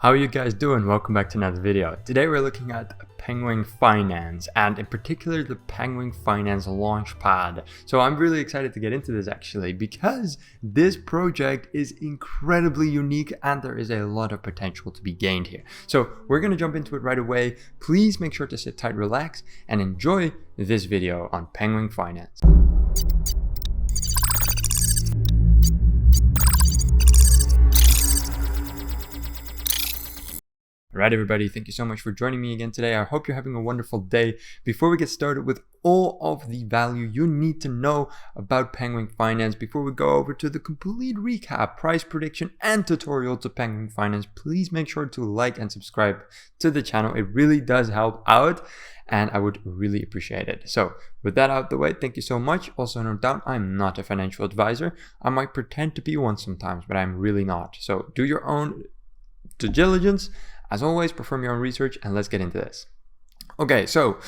How are you guys doing? Welcome back to another video. Today we're looking at Penguin Finance, and in particular the Penguin Finance Launchpad. So I'm really excited to get into this actually, because this project is incredibly unique and there is a lot of potential to be gained here. So we're going to jump into it right away. Please make sure to sit tight, relax, and enjoy this video on Penguin Finance. Alright everybody, thank you so much for joining me again today. I hope you're having a wonderful day. Before we get started with all of the value you need to know about Penguin Finance, before we go over to the complete recap, price prediction, and tutorial to Penguin Finance, please make sure to like and subscribe to the channel. It really does help out and I would really appreciate it. So with that out the way, thank you so much. Also note down, I'm not a financial advisor. I might pretend to be one sometimes, but I'm really not. So do your own due diligence. As always, perform your own research and let's get into this. Okay, so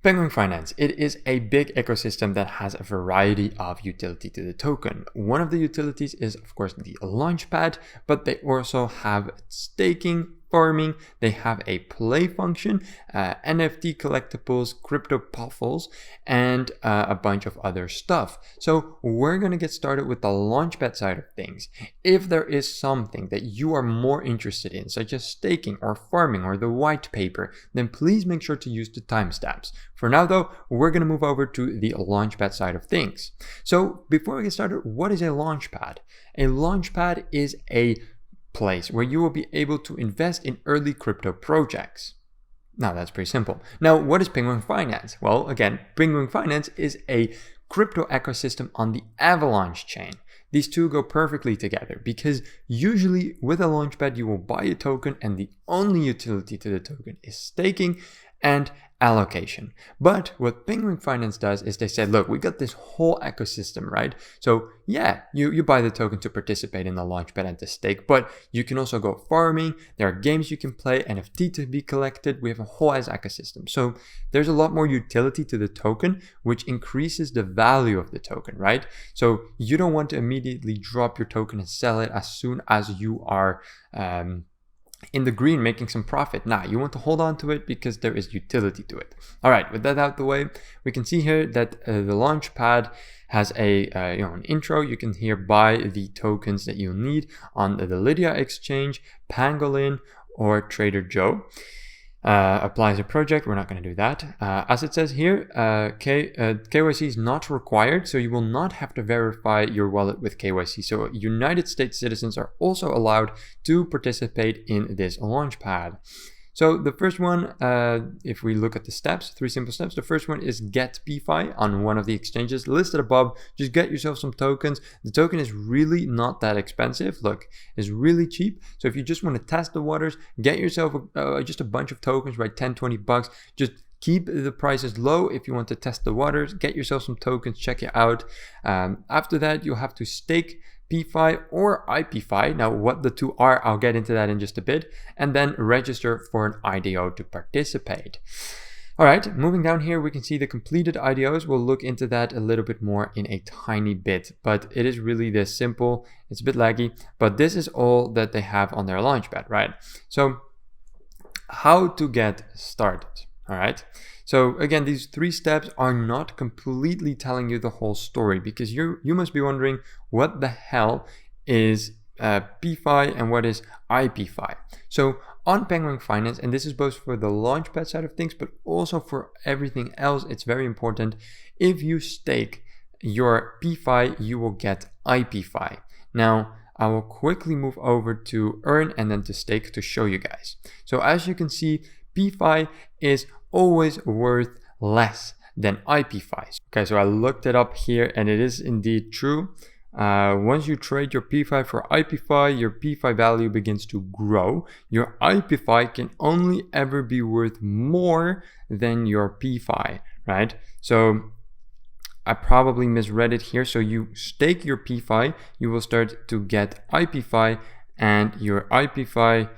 Penguin Finance, it is a big ecosystem that has a variety of utility to the token. One of the utilities is, of course, the Launchpad, but they also have staking, farming, they have a play function, NFT collectibles, crypto puffles, and a bunch of other stuff. So we're going to get started with the Launchpad side of things. If there is something that you are more interested in, such as staking or farming or the white paper, then please make sure to use the timestamps. For now though, we're going to move over to the Launchpad side of things. So before we get started, what is a Launchpad? A Launchpad is a place where you will be able to invest in early crypto projects. Now that's pretty simple. Now what is Penguin Finance? Well, again, Penguin Finance is a crypto ecosystem on the Avalanche chain. These two go perfectly together because usually with a Launchpad you will buy a token and the only utility to the token is staking and allocation. But what Penguin Finance does is they said, look, we got this whole ecosystem, right? So yeah, you buy the token to participate in the Launchpad and to stake, but you can also go farming. There are games you can play, NFT to be collected. We have a whole ass ecosystem. So there's a lot more utility to the token, which increases the value of the token, right? So you don't want to immediately drop your token and sell it as soon as you are in the green making some profit. Nah, you want to hold on to it because there is utility to it. All right, with that out the way, we can see here that the Launchpad has an intro. You can here buy the tokens that you need on the Lydia exchange, Pangolin, or Trader Joe. Applies a project, we're not going to do that. As it says here, KYC is not required, so you will not have to verify your wallet with KYC. So United States citizens are also allowed to participate in this Launchpad. So the first one, if we look at the steps, 3 simple steps. The first one is get PEFI on one of the exchanges listed above. Just get yourself some tokens. The token is really not that expensive. Look, it's really cheap. So if you just want to test the waters, get yourself just a bunch of tokens, right? 10, 20 bucks. Just keep the prices low if you want to test the waters. Get yourself some tokens, check it out. After that, you'll have to stake PEFI or iPEFI. Now what the two are, I'll get into that in just a bit, and then register for an IDO to participate. All right, moving down here, we can see the completed IDOs. We'll look into that a little bit more in a tiny bit, but it is really this simple. It's a bit laggy, but this is all that they have on their Launchpad, right? So how to get started, all right? So again, these 3 steps are not completely telling you the whole story, because you must be wondering what the hell is PEFI and what is iPEFI. So on Penguin Finance, and this is both for the Launchpad side of things, but also for everything else, it's very important. If you stake your PEFI, you will get iPEFI. Now, I will quickly move over to earn and then to stake to show you guys. So as you can see, PEFI is always worth less than iPEFI. Okay, so I looked it up here and it is indeed true. Once you trade your PEFI for iPEFI, your PEFI value begins to grow. Your iPEFI can only ever be worth more than your PEFI, right? So I probably misread it here. So you stake your PEFI, you will start to get iPEFI, and your iPEFI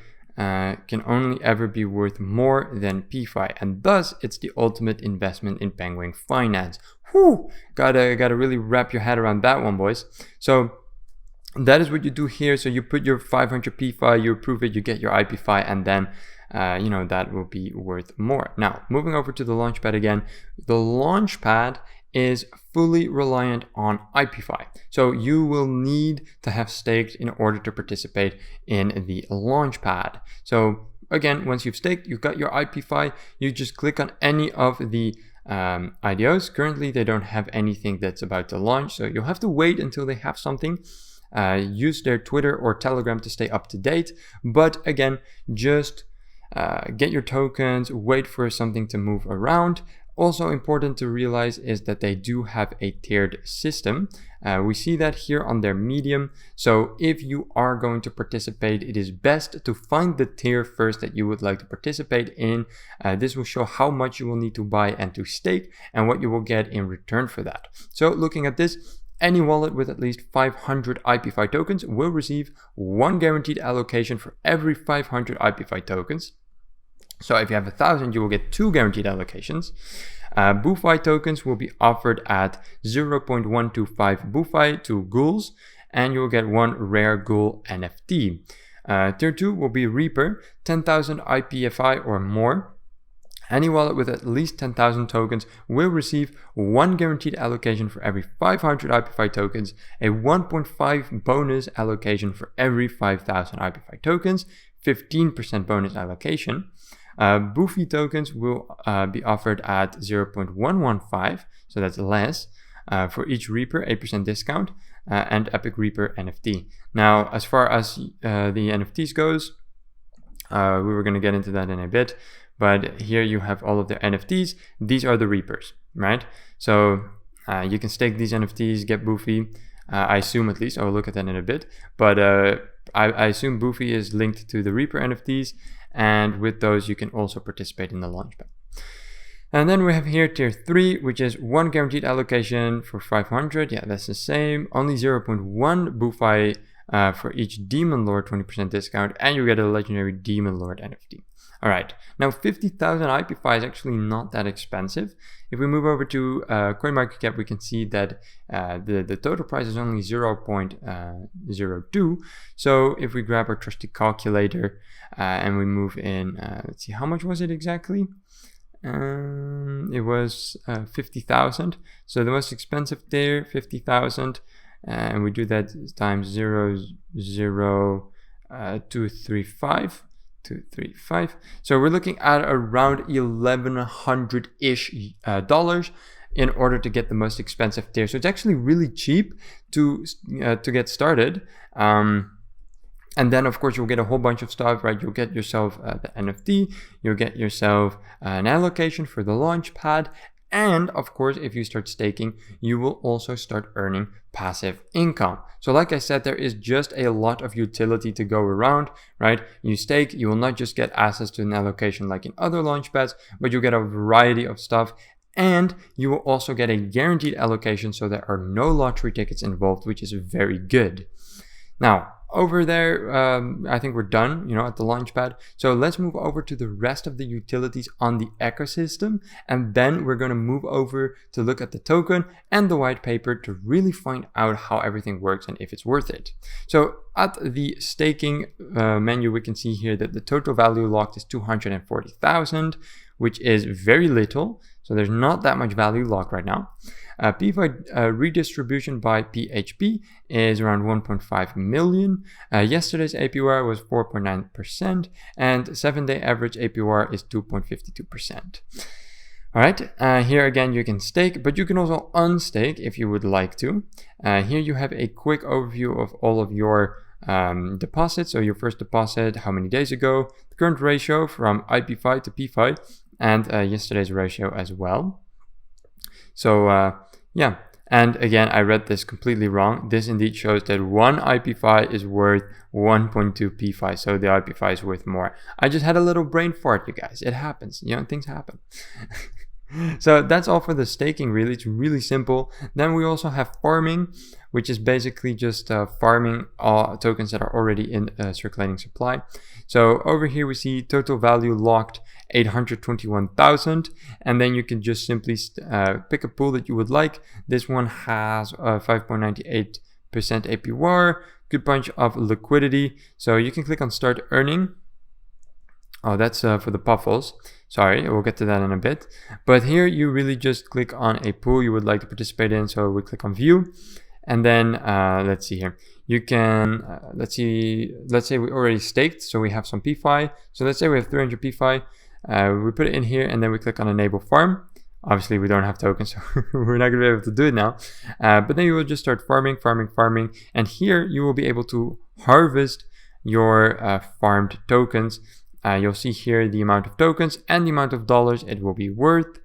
can only ever be worth more than PEFI, and thus it's the ultimate investment in Penguin Finance. Whew, gotta really wrap your head around that one, boys. So that is what you do here. So you put your 500 PEFI, you approve it, you get your iPEFI, and then that will be worth more. Now, moving over to the Launchpad again, the Launchpad is fully reliant on iPEFI. So you will need to have staked in order to participate in the Launchpad. So again, once you've staked, you've got your iPEFI, you just click on any of the IDOs. Currently, they don't have anything that's about to launch, so you'll have to wait until they have something. Use their Twitter or Telegram to stay up to date. But again, just get your tokens, wait for something to move around. Also important to realize is that they do have a tiered system. We see that here on their Medium. So if you are going to participate, it is best to find the tier first that you would like to participate in. This will show how much you will need to buy and to stake and what you will get in return for that. So looking at this, any wallet with at least 500 iPEFI tokens will receive 1 guaranteed allocation for every 500 iPEFI tokens. So if you have 1,000, you will get 2 guaranteed allocations. BUFI tokens will be offered at 0.125 BUFI to ghouls, and you will get 1 rare ghoul NFT. Tier 2 will be Reaper, 10,000 iPEFI or more. Any wallet with at least 10,000 tokens will receive 1 guaranteed allocation for every 500 iPEFI tokens, a 1.5 bonus allocation for every 5,000 iPEFI tokens, 15% bonus allocation. BUFI tokens will be offered at 0.115, so that's less, for each Reaper, 8% discount, and Epic Reaper NFT. Now, as far as the NFTs goes, we were going to get into that in a bit, but here you have all of their NFTs. These are the Reapers, right? So you can stake these NFTs, get BUFI, I assume at least. I'll look at that in a bit, but I assume BUFI is linked to the Reaper NFTs, and with those you can also participate in the Launchpad. And then we have here tier 3, which is 1 guaranteed allocation for 500. Yeah, that's the same. Only 0.1 BUFI for each Demon Lord, 20% discount, and you get a legendary Demon Lord NFT. All right, now 50,000 iPEFI is actually not that expensive. If we move over to CoinMarketCap, we can see that the total price is only 0.02. So if we grab our trusty calculator and we move in, let's see, how much was it exactly? It was 50,000. So the most expensive there, 50,000. And we do that times 0.00235. 235. So we're looking at around $1,100-ish dollars in order to get the most expensive tier. So it's actually really cheap to get started. And then of course you'll get a whole bunch of stuff, right? You'll get yourself the NFT, you'll get yourself an allocation for the Launchpad, and of course, if you start staking, you will also start earning passive income. So like I said, there is just a lot of utility to go around, right? You stake, you will not just get access to an allocation like in other Launchpads, but you get a variety of stuff. And you will also get a guaranteed allocation, so there are no lottery tickets involved, which is very good. Now, over there, I think we're done, at the Launchpad. So let's move over to the rest of the utilities on the ecosystem. And then we're going to move over to look at the token and the white paper to really find out how everything works and if it's worth it. So at the staking menu, we can see here that the total value locked is 240,000, which is very little. So there's not that much value locked right now. PEFI redistribution by PHP is around 1.5 million. Yesterday's APR was 4.9%, and 7-day average APR is 2.52%. All right, here again you can stake, but you can also unstake if you would like to. Here you have a quick overview of all of your deposits. So your first deposit, how many days ago, the current ratio from iPEFI to PEFI, and yesterday's ratio as well. So yeah, and again, I read this completely wrong. This indeed shows that 1 iPEFI is worth 1.2 PEFI, so the iPEFI is worth more. I just had a little brain fart, you guys. It happens, things happen. So that's all for the staking, really. It's really simple. Then we also have farming, which is basically just farming all tokens that are already in circulating supply. So over here we see total value locked 821,000, and then you can just simply pick a pool that you would like. This one has 5.98% APR, good bunch of liquidity. So you can click on start earning. Oh, that's for the puffles. Sorry, we'll get to that in a bit. But here you really just click on a pool you would like to participate in. So we click on view, and then let's see here. You can, let's say we already staked, so we have some PEFI. So let's say we have 300 PEFI. We put it in here, and then we click on enable farm. Obviously, we don't have tokens, so we're not going to be able to do it now. But then you will just start farming. And here you will be able to harvest your farmed tokens. You'll see here the amount of tokens and the amount of dollars it will be worth.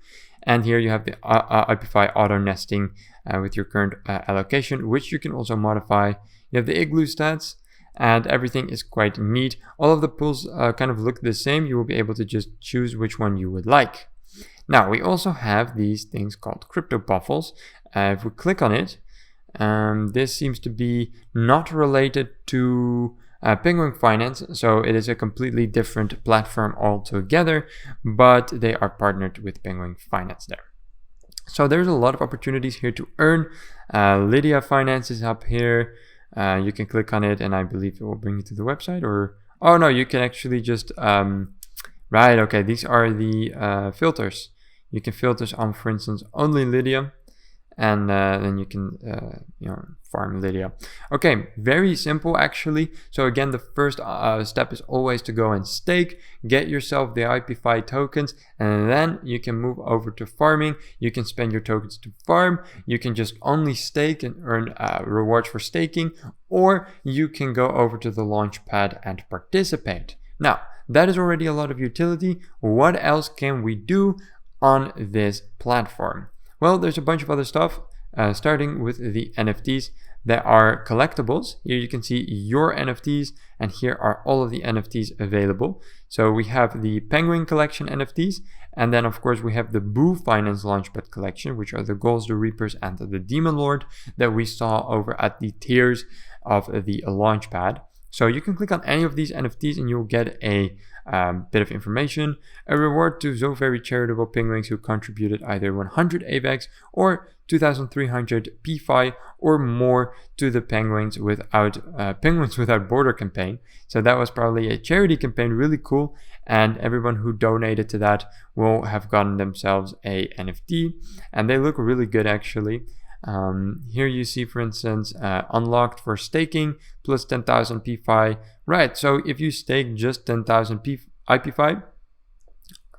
And here you have the iPEFI auto nesting with your current allocation, which you can also modify. You have the Igloo stats, and everything is quite neat. All of the pools kind of look the same. You will be able to just choose which one you would like. Now, we also have these things called crypto puffles. If we click on it, this seems to be not related to Penguin Finance, so it is a completely different platform altogether, but they are partnered with Penguin Finance there. So there's a lot of opportunities here to earn. Lydia Finance is up here. You can click on it, and I believe it will bring you to the website, or oh no, you can actually just right, okay, these are the filters. You can filter on, for instance, only Lydia, and then you can farm Lydia. Okay, very simple actually. So again, the first step is always to go and stake, get yourself the iPEFI tokens, and then you can move over to farming. You can spend your tokens to farm. You can just only stake and earn rewards for staking, or you can go over to the Launchpad and participate. Now, that is already a lot of utility. What else can we do on this platform? Well, there's a bunch of other stuff, starting with the NFTs. There are collectibles. Here you can see your NFTs, and here are all of the NFTs available. So we have the Penguin Collection NFTs, and then of course we have the Boo Finance Launchpad Collection, which are the Goals, the Reapers, and the Demon Lord that we saw over at the tiers of the Launchpad. So you can click on any of these NFTs and you'll get a bit of information. A reward to so very charitable penguins who contributed either 100 AVAX or 2,300 PEFI or more to the Penguins Without Border campaign. So that was probably a charity campaign, really cool. And everyone who donated to that will have gotten themselves a NFT, and they look really good actually. Here you see, for instance, unlocked for staking plus 10,000 PEFI. Right, so if you stake just 10,000 iPEFI,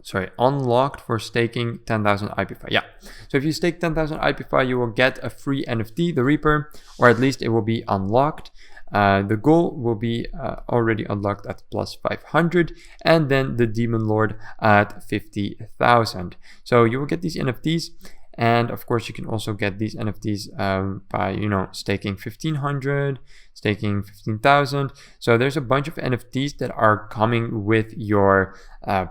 sorry, unlocked for staking 10,000 iPEFI. Yeah, so if you stake 10,000 iPEFI, you will get a free NFT, the Reaper, or at least it will be unlocked. The goal will be already unlocked at plus 500, and then the Demon Lord at 50,000. So you will get these NFTs. And of course, you can also get these NFTs by, staking 1,500, staking 15,000. So there's a bunch of NFTs that are coming with your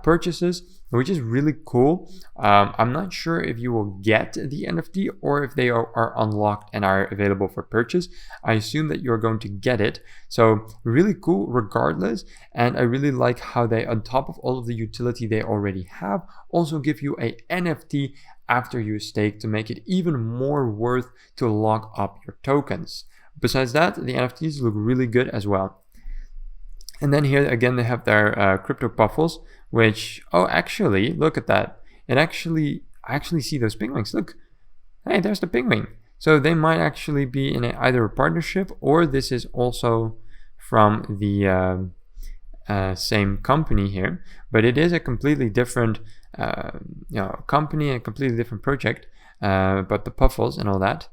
purchases, which is really cool. I'm not sure if you will get the NFT or if they are unlocked and are available for purchase. I assume that you're going to get it. So really cool regardless. And I really like how they, on top of all of the utility they already have, also give you a NFT after you stake to make it even more worth to lock up your tokens. Besides that, the NFTs look really good as well. And then here again, they have their crypto puffles, which, oh, actually, look at that. I actually see those penguins. Look, hey, there's the penguin. So they might actually be in either a partnership, or this is also from the same company here, but it is a completely different company and a completely different project, but the puffles and all that,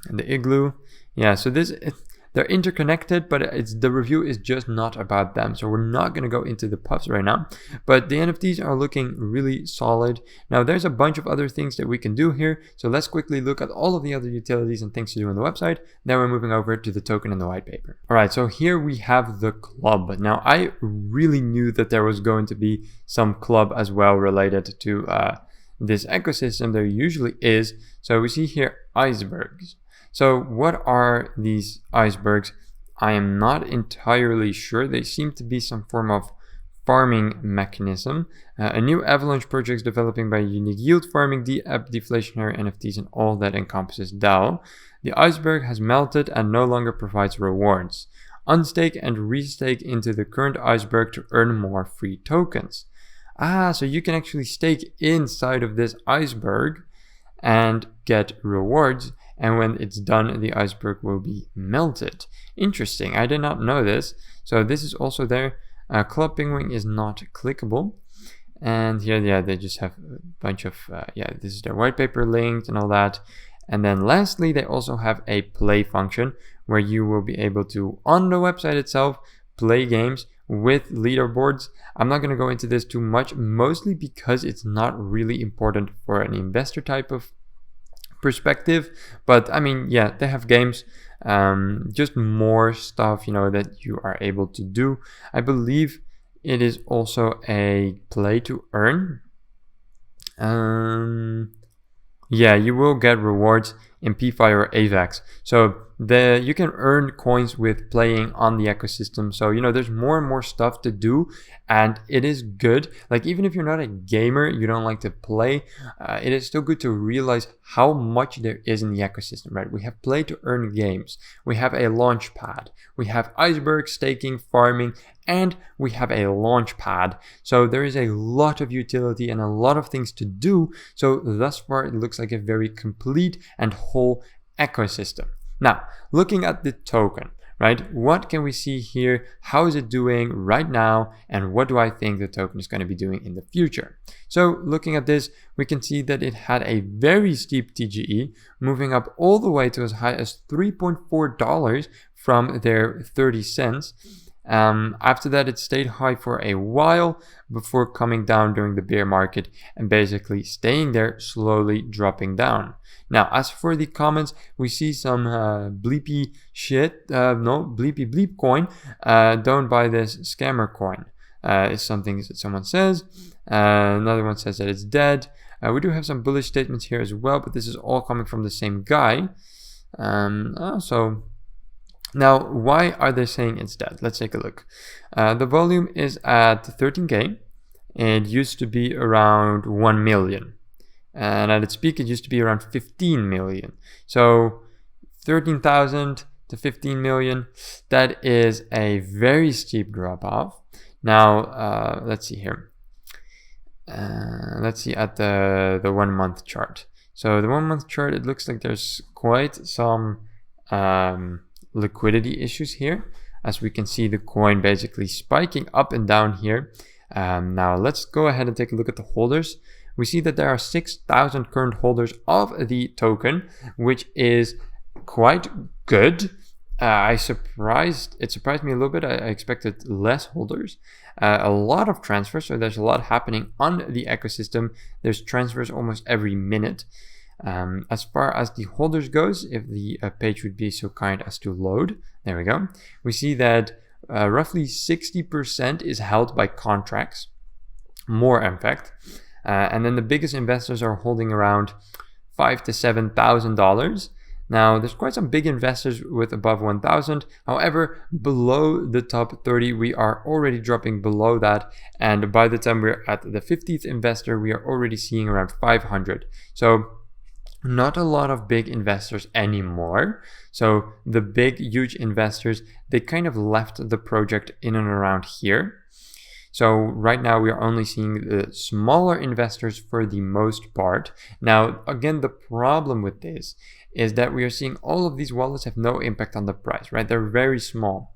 and the Igloo, yeah. So they're interconnected, but the review is just not about them. So we're not going to go into the puffs right now, but the NFTs are looking really solid. Now there's a bunch of other things that we can do here. So let's quickly look at all of the other utilities and things to do on the website. Then we're moving over to the token and the white paper. All right, so here we have the club. Now I really knew that there was going to be some club as well related to this ecosystem. There usually is. So we see here icebergs. So what are these icebergs? I am not entirely sure. They seem to be some form of farming mechanism. A new Avalanche project is developing by unique yield farming, deflationary NFTs, and all that encompasses DAO. The iceberg has melted and no longer provides rewards. Unstake and restake into the current iceberg to earn more free tokens. So you can actually stake inside of this iceberg and get rewards, and when it's done, the iceberg will be melted. Interesting, I did not know this. So this is also there. Club Penguin is not clickable. And here, they just have a bunch of, this is their white paper linked and all that. And then lastly, they also have a play function where you will be able to, on the website itself, play games with leaderboards. I'm not going to go into this too much, mostly because it's not really important for an investor type of perspective. But I mean, they have games, just more stuff, that you are able to do. I believe it is also a play to earn. You will get rewards in PEFI or AVAX. So you can earn coins with playing on the ecosystem. So, there's more and more stuff to do, and it is good. Like, even if you're not a gamer, you don't like to play, it is still good to realize how much there is in the ecosystem, right? We have play to earn games. We have a Launchpad. We have iceberg, staking, farming, and we have a Launchpad. So there is a lot of utility and a lot of things to do. So thus far, it looks like a very complete and whole ecosystem. Now, looking at the token, right? What can we see here? How is it doing right now? And what do I think the token is going to be doing in the future? So looking at this, we can see that it had a very steep TGE, moving up all the way to as high as $3.4 from their 30 cents. After that, it stayed high for a while before coming down during the bear market and basically staying there, slowly dropping down. Now, as for the comments, we see some bleepy shit. Bleepy bleep coin. Don't buy this scammer coin. Is something that someone says. Another one says that it's dead. We do have some bullish statements here as well, but this is all coming from the same guy. Now, why are they saying it's dead? Let's take a look. The volume is at 13K. It used to be around 1 million. And at its peak, it used to be around 15 million. So 13,000 to 15 million, that is a very steep drop off. Now, let's see here. Let's see at the 1 month chart. So the 1 month chart, it looks like there's quite some liquidity issues here, as we can see the coin basically spiking up and down here. Now let's go ahead and take a look at the holders. We see that there are 6,000 current holders of the token, which is quite good. It surprised me a little bit. I expected less holders. A lot of transfers, so there's a lot happening on the ecosystem. There's transfers almost every minute. As far as the holders goes, if the page would be so kind as to load, there we go. We see that roughly 60% is held by contracts, more in fact. And then the biggest investors are holding around $5,000 to $7,000. Now, there's quite some big investors with above 1,000. However, below the top 30, we are already dropping below that. And by the time we're at the 50th investor, we are already seeing around 500. So not a lot of big investors anymore. So the big, huge investors, they kind of left the project in and around here. So right now we are only seeing the smaller investors for the most part. Now, again, the problem with this is that we are seeing all of these wallets have no impact on the price, right? They're very small.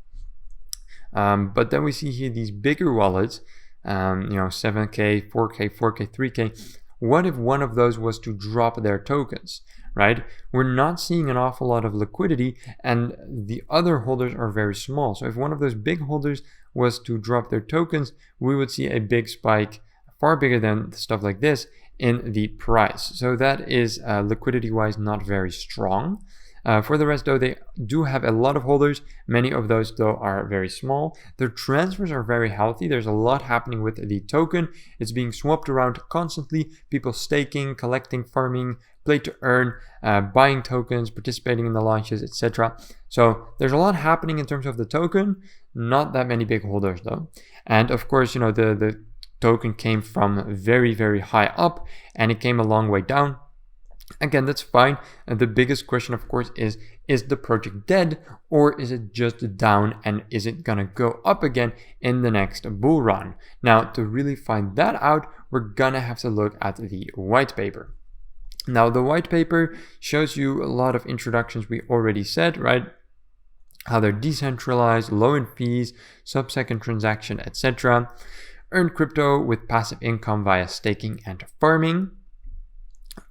But then we see here these bigger wallets, 7K, 4K, 4K, 3K. What if one of those was to drop their tokens, right? We're not seeing an awful lot of liquidity, and the other holders are very small. So if one of those big holders was to drop their tokens, we would see a big spike, far bigger than stuff like this, in the price. So that is liquidity-wise not very strong. For the rest, though, they do have a lot of holders. Many of those, though, are very small. Their transfers are very healthy. There's a lot happening with the token. It's being swapped around constantly. People staking, collecting, farming, play to earn, buying tokens, participating in the launches, etc. So there's a lot happening in terms of the token, not that many big holders though. And of course, the token came from very, very high up and it came a long way down. Again, that's fine. And the biggest question, of course, is the project dead or is it just down and is it gonna go up again in the next bull run? Now, to really find that out, we're gonna have to look at the white paper. Now, the white paper shows you a lot of introductions we already said, right? How they're decentralized, low in fees, sub-second transaction, etc. Earn crypto with passive income via staking and farming.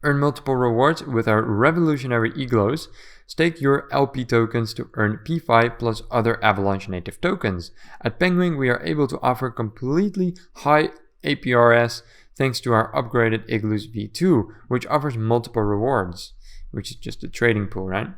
Earn multiple rewards with our revolutionary Igloos. Stake your LP tokens to earn PEFI plus other Avalanche-native tokens. At Penguin, we are able to offer completely high APRs thanks to our upgraded Igloos V2, which offers multiple rewards, which is just a trading pool, right?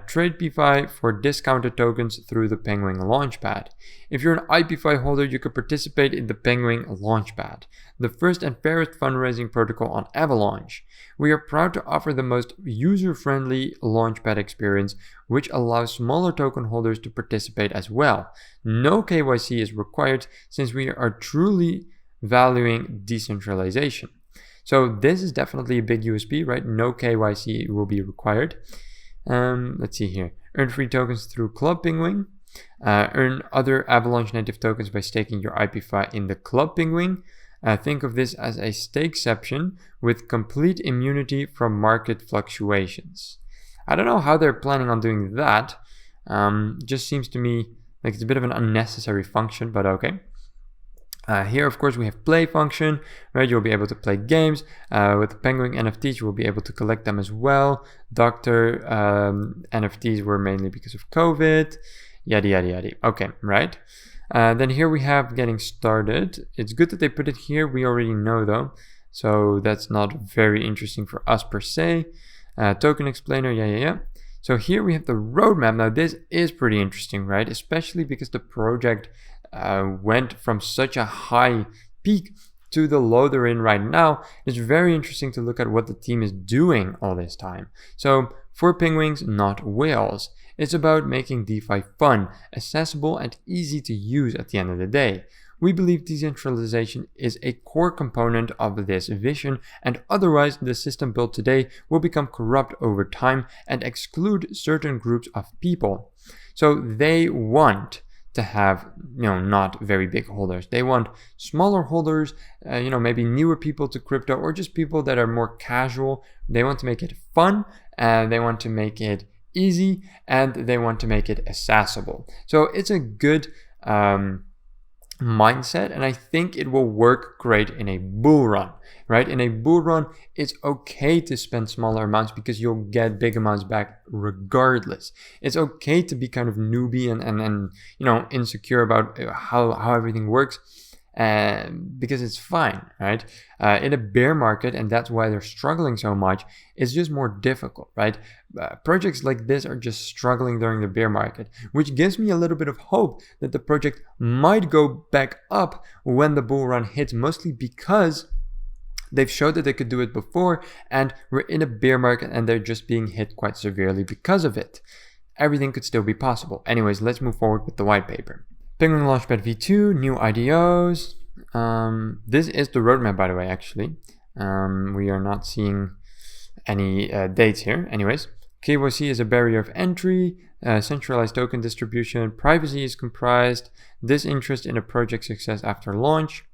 Trade PEFI for discounted tokens through the Penguin Launchpad. If you're an iPEFI holder, you could participate in the Penguin Launchpad, the first and fairest fundraising protocol on Avalanche. We are proud to offer the most user-friendly Launchpad experience, which allows smaller token holders to participate as well. No KYC is required since we are truly valuing decentralization. So this is definitely a big USP, right? No KYC will be required. Let's see here. Earn free tokens through Club Penguin. Earn other Avalanche-native tokens by staking your iPEFI in the Club Penguin. Think of this as a stakeception with complete immunity from market fluctuations. I don't know how they're planning on doing that. Just seems to me like it's a bit of an unnecessary function, but okay. Here, of course, we have play function, right? You'll be able to play games. With the Penguin NFTs, you will be able to collect them as well. Doctor NFTs were mainly because of COVID, yada, yada, yada. Okay, right? Then here we have getting started. It's good that they put it here. We already know though. So that's not very interesting for us per se. Token explainer, yeah. So here we have the roadmap. Now this is pretty interesting, right? Especially because the project went from such a high peak to the low they're in right now. It's very interesting to look at what the team is doing all this time. So for penguins, not whales. It's about making DeFi fun, accessible, and easy to use at the end of the day. We believe decentralization is a core component of this vision, and otherwise the system built today will become corrupt over time and exclude certain groups of people. So they want to have, not very big holders. They want smaller holders, maybe newer people to crypto, or just people that are more casual. They want to make it fun, and they want to make it easy, and they want to make it accessible. So it's a good mindset, and I think it will work great in a bull run, right? In a bull run, it's okay to spend smaller amounts because you'll get big amounts back regardless. It's okay to be kind of newbie and insecure about how everything works, because it's fine, right? In a bear market, and that's why they're struggling so much, it's just more difficult, right? Projects like this are just struggling during the bear market, which gives me a little bit of hope that the project might go back up when the bull run hits, mostly because they've showed that they could do it before, and we're in a bear market and they're just being hit quite severely because of it. Everything could still be possible. Anyways, let's move forward with the white paper. Penguin Launchpad V2, new IDOs. This is the roadmap, by the way, actually. We are not seeing any dates here. Anyways, KYC is a barrier of entry, centralized token distribution, privacy is comprised, disinterest in a project success after launch,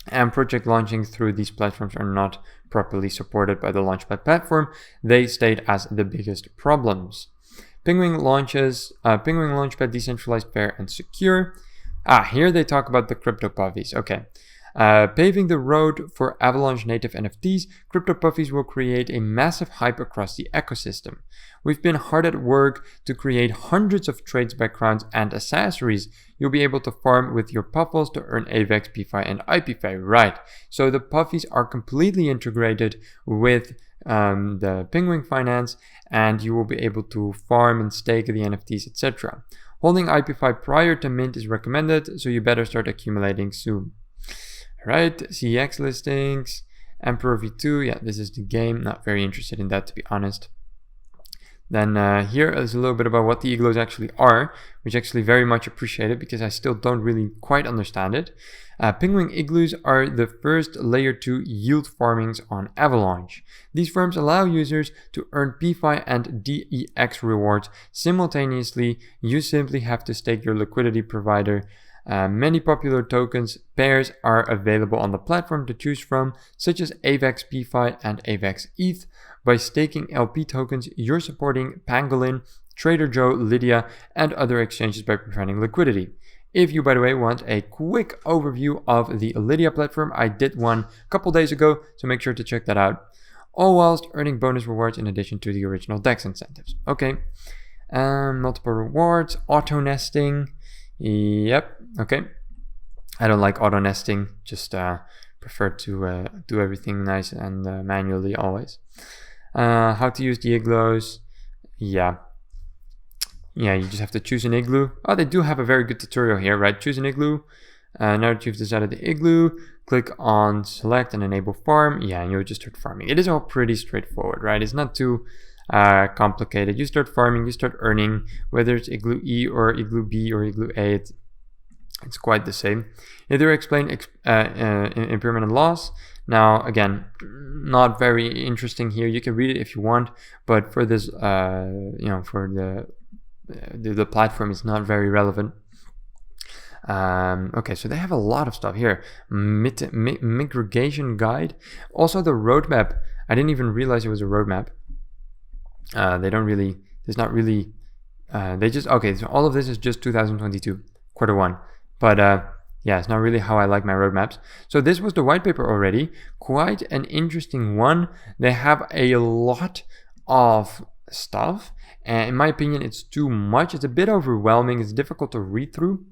and project launching through these platforms are not properly supported by the Launchpad platform. They state as the biggest problems. Penguin Launchpad decentralized, fair, and secure. Here they talk about the crypto PEFIs. Okay. Paving the road for Avalanche-native NFTs, crypto PEFIs will create a massive hype across the ecosystem. We've been hard at work to create hundreds of trades backgrounds and accessories. You'll be able to farm with your puffles to earn AVAX, PEFI, and iPEFI. Right. So the PEFIs are completely integrated with the Penguin Finance, and you will be able to farm and stake the NFTs, etc. Holding iPEFI prior to mint is recommended, so you better start accumulating soon. Right, CEX listings, Emperor V2, yeah, this is the game. Not very interested in that, to be honest. Then here is a little bit about what the Igloos actually are, which I actually very much appreciated because I still don't really quite understand it. Penguin Igloos are the first layer 2 yield farmings on Avalanche. These firms allow users to earn PEFI and DEX rewards simultaneously. You simply have to stake your liquidity provider. Many popular tokens pairs are available on the platform to choose from, such as AVAX PEFI and AVAX ETH. By staking LP tokens, you're supporting Pangolin, Trader Joe, Lydia, and other exchanges by providing liquidity. If you, by the way, want a quick overview of the Lydia platform, I did one a couple days ago, so make sure to check that out. All whilst earning bonus rewards in addition to the original DEX incentives. Okay, multiple rewards, auto nesting. Yep, okay. I don't like auto nesting, just prefer to do everything nice and manually always. How to use the igloos. Yeah, you just have to choose an igloo. Oh, they do have a very good tutorial here, right? Choose an igloo. Now that you've decided the igloo, click on select and enable farm. Yeah, and you'll just start farming. It is all pretty straightforward, right? It's not too complicated. You start farming, you start earning, whether it's igloo E or igloo B or igloo A, it's quite the same. Either explain impermanent loss. Now, again, not very interesting here. You can read it if you want, but for this, for the platform, it's not very relevant. Okay, so they have a lot of stuff here. Migration guide. Also the roadmap. I didn't even realize it was a roadmap. So all of this is just 2022, Q1. But yeah, it's not really how I like my roadmaps. So this was the white paper already. Quite an interesting one. They have a lot of stuff. And in my opinion, it's too much. It's a bit overwhelming. It's difficult to read through.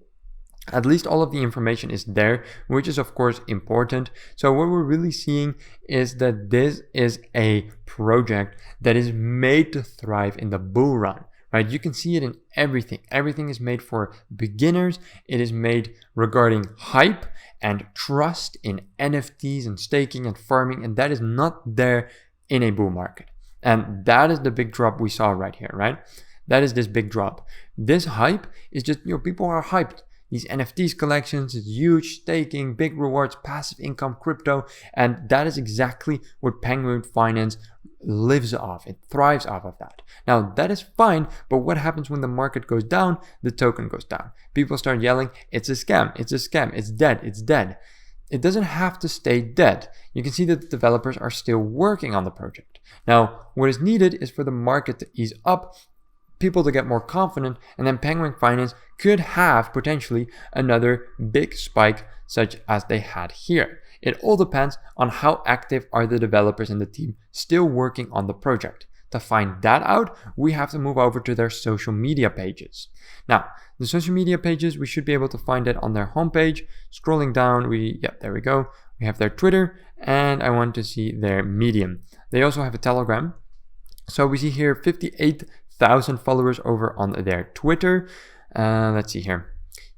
At least all of the information is there, which is of course important. So what we're really seeing is that this is a project that is made to thrive in the bull run, right? You can see it in everything. Everything is made for beginners. It is made regarding hype and trust in NFTs and staking and farming, and that is not there in a bull market. And that is the big drop we saw right here, right? That is this big drop. This hype is just, people are hyped. These NFTs collections is huge, staking, big rewards, passive income, crypto, and that is exactly what Penguin Finance lives off. It thrives off of that. Now, that is fine, but what happens when the market goes down? The token goes down. People start yelling, it's a scam, it's a scam, it's dead, it's dead. It doesn't have to stay dead. You can see that the developers are still working on the project. Now, what is needed is for the market to ease up, people to get more confident, and then Penguin Finance could have potentially another big spike such as they had here. It all depends on how active are the developers and the team still working on the project. To find that out, we have to move over to their social media pages. Now, the social media pages, we should be able to find it on their homepage. Scrolling down, there we go. We have their Twitter, and I want to see their Medium. They also have a Telegram. So we see here 58,000 followers over on their Twitter. Let's see here.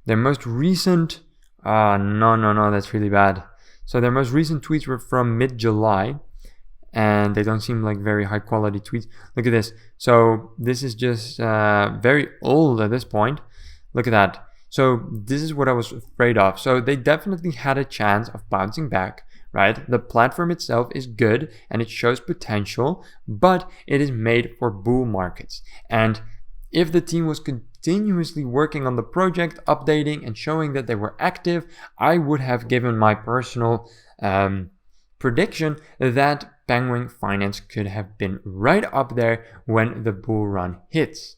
Their most recent, no, that's really bad. So their most recent tweets were from mid-July, and they don't seem like very high quality tweets. Look at this. So this is just very old at this point. Look at that. So this is what I was afraid of. So they definitely had a chance of bouncing back, right? The platform itself is good and it shows potential, but it is made for bull markets. And if the team was continuously working on the project, updating and showing that they were active, I would have given my personal prediction that Penguin Finance could have been right up there when the bull run hits.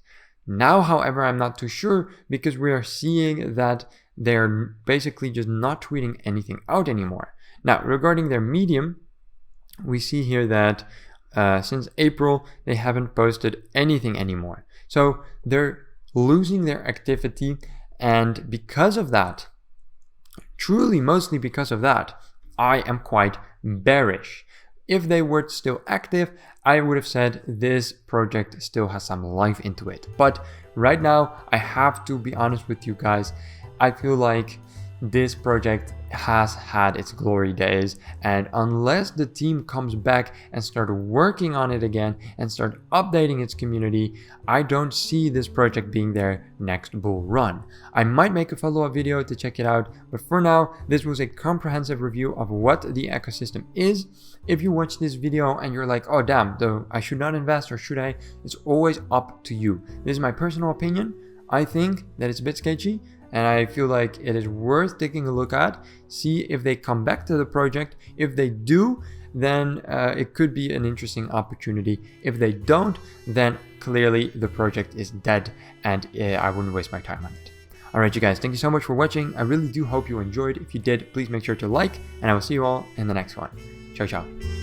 Now, however, I'm not too sure because we are seeing that they're basically just not tweeting anything out anymore. Now, regarding their Medium, we see here that since April, they haven't posted anything anymore. So they're losing their activity, and because of that, truly mostly because of that, I am quite bearish. If they were still active, I would have said this project still has some life into it. But right now, I have to be honest with you guys. I feel like this project has had its glory days, and unless the team comes back and start working on it again and start updating its community, I don't see this project being their next bull run. I might make a follow-up video to check it out, but for now, this was a comprehensive review of what the ecosystem is. If you watch this video and you're like, oh damn, though I should not invest, or should I? It's always up to you. This is my personal opinion. I think that it's a bit sketchy, and I feel like it is worth taking a look at. See if they come back to the project. If they do, then it could be an interesting opportunity. If they don't, then clearly the project is dead, and I wouldn't waste my time on it. Alright you guys, thank you so much for watching. I really do hope you enjoyed. If you did, please make sure to like, and I will see you all in the next one. Ciao, ciao.